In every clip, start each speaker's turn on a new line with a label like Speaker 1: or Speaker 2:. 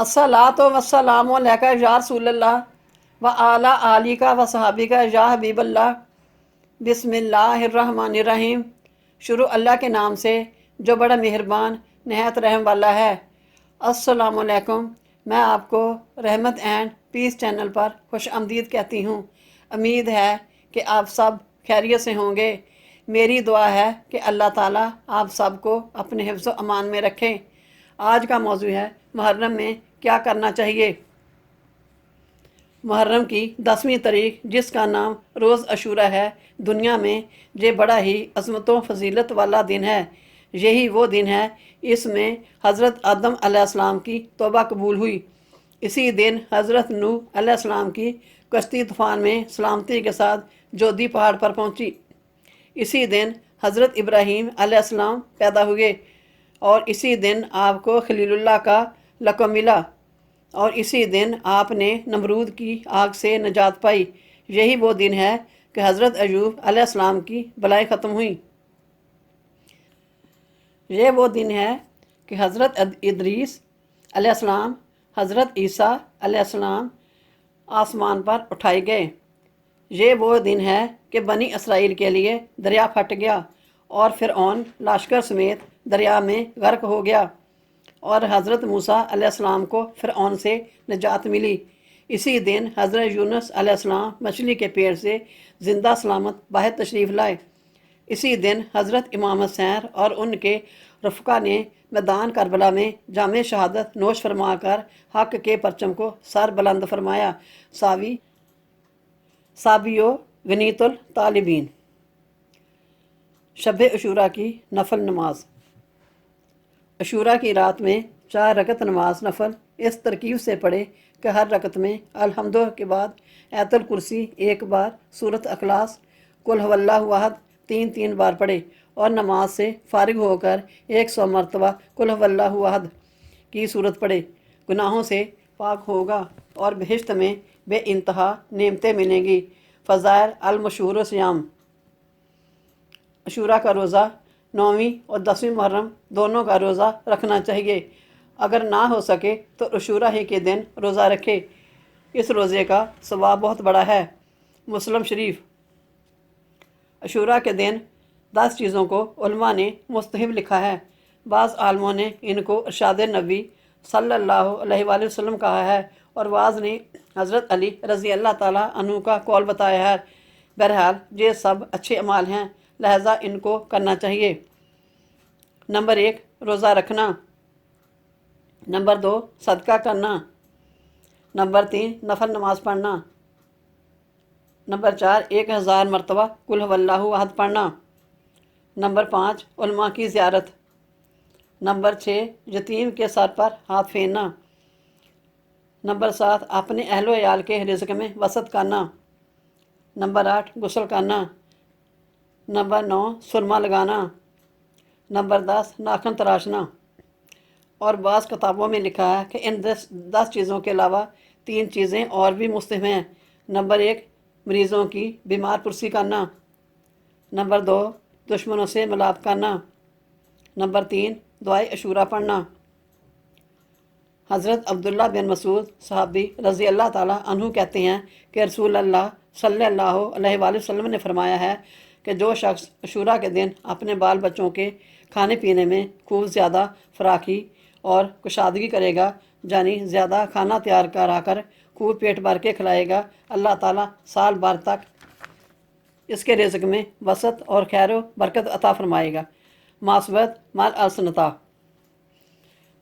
Speaker 1: अस्सलातु वस्सलामु अलैका या रसूलल्लाह व आला आलिका व सहाबिका या हबीबल्लाह। बिस्मिल्लाहिर्रहमानिर्रहीम। शुरू अल्लाह के नाम से जो बड़ा मेहरबान नहायत रहम वाला है। अस्सलामु अलैकुम। मैं आपको रहमत एंड पीस चैनल पर खुश आमदीद कहती हूँ। उम्मीद है कि आप सब खैरियत से होंगे। मेरी दुआ है कि अल्लाह ताला आप सबको अपने हिफ्ज़ व अमान में रखें। आज का मौजू है मुहर्रम में क्या करना चाहिए। मुहर्रम की 10वीं तारीख जिसका नाम रोज़ अशूरा है, दुनिया में ये बड़ा ही अज़मत व फजीलत वाला दिन है। यही वो दिन है इसमें हज़रत आदम अलैहिस्सलाम की तौबा कबूल हुई। इसी दिन हज़रत नूह अलैहिस्सलाम की कश्ती तूफ़ान में सलामती के साथ जोधी पहाड़ पर पहुंची। इसी दिन हज़रत इब्राहीम अलैहिस्सलाम पैदा हुए और इसी दिन आपको खलीलुल्लाह का लक़ब मिला और इसी दिन आपने नमरूद की आग से निजात पाई। यही वो दिन है कि हज़रत अयूब अलैहिस्सलाम की बलाएं ख़त्म हुई। ये वो दिन है कि हज़रत इदरीस अलैहिस्सलाम, हज़रत ईसा अलैहिस्सलाम आसमान पर उठाए गए। ये वो दिन है कि बनी इसराइल के लिए दरिया फट गया और फिरऔन लश्कर समेत दरिया में गर्क हो गया और हज़रत मूसा अलैहिस्सलाम को फिरऔन से निजात मिली। इसी दिन हज़रत यूनुस अलैहिस्सलाम मछली के पेट से ज़िंदा सलामत बाहर तशरीफ़ लाए। इसी दिन हज़रत इमाम हुसैन और उनके रफ़्क़ा ने मैदान करबला में जामे शहादत नोश फरमा कर हक़ के परचम को सर बुलंद फरमाया। साबियो गनीतुल तालिबीन। शब अशूरा की नफल नमाज। अशूरा की रात में 4 रकत नमाज नफल इस तरकीब से पढ़े कि हर रकत में अल्हम्दु के बाद आयतुल कुर्सी 1 बार, सूरत अखलास, कुल हुवल्लाहु अहद 3 बार पढ़े और नमाज से फारिग होकर 100 मरतबा कुल हुवल्लाहु अहद की सूरत पढ़े। गुनाहों से पाक होगा और बहिश्त में बेइंतहा नेमतें मिलेंगी। फ़ज़ाइल अल मशहूर सियाम। अशूरा का रोज़ा 9वीं और 10वीं मुहर्रम दोनों का रोज़ा रखना चाहिए। अगर ना हो सके तो अशूरा ही के दिन रोज़ा रखे। इस रोज़े का सवाब बहुत बड़ा है। मुस्लिम शरीफ। अशूरा के दिन 10 चीज़ों को उलमा ने मुस्तहब लिखा है। बाज़ आलमों ने इनको इरशाद नबी सल्लल्लाहु अलैहि वसल्लम कहा है और बाज़ ने हज़रत अली रज़ी अल्लाह ताला अन्हु का कौल बताया है। बहरहाल ये सब अच्छे अमाल हैं, लिहाजा इनको करना चाहिए। नंबर 1 रोज़ा रखना। नंबर 2 सदका करना। नंबर 3 नफल नमाज पढ़ना। नंबर 4 1000 मरतबा कुल हुवल्लाहु अहद पढ़ना। नंबर 5 उलमा की ज़ियारत। नंबर 6 यतीम के सर पर हाथ फेरना। नंबर 7 अपने अहलो याल के रिज़्क़ में वसत करना। नंबर 8 गुस्ल करना। नंबर 9 सुरमा लगाना। नंबर 10 नाखून तराशना। और बाज़ किताबों में लिखा है कि इन 10 चीज़ों के अलावा 3 चीज़ें और भी मुस्तहब हैं। नंबर 1 मरीज़ों की बीमार पुरसी करना। नंबर 2 दुश्मनों से मिलाप करना। नंबर 3 दुआए अशूरा पढ़ना। हज़रत अब्दुल्ला बिन मसूद सहाबी रज़ी अल्लाह ताला अन्हु कहते हैं कि रसूल अल्लाह सल्लल्लाहु अलैहि वसल्लम ने फरमाया है कि जो शख्स अशूरा के दिन अपने बाल बच्चों के खाने पीने में खूब ज़्यादा फराखी और कुशादगी करेगा, यानी ज़्यादा खाना तैयार कराकर खूब पेट भर के खिलाएगा, अल्लाह ताला साल भर तक इसके रिज़्क़ में वसत और खैर बरकत अता फरमाएगा। मासबत माल अलसनता।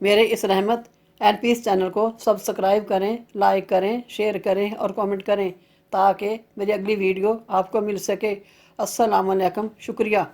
Speaker 1: मेरे इस रहमत एंड पीस चैनल को सब्सक्राइब करें, लाइक करें, शेयर करें और कमेंट करें ताकि मेरी अगली वीडियो आपको मिल सके। अस्सलामु अलैकुम। शुक्रिया।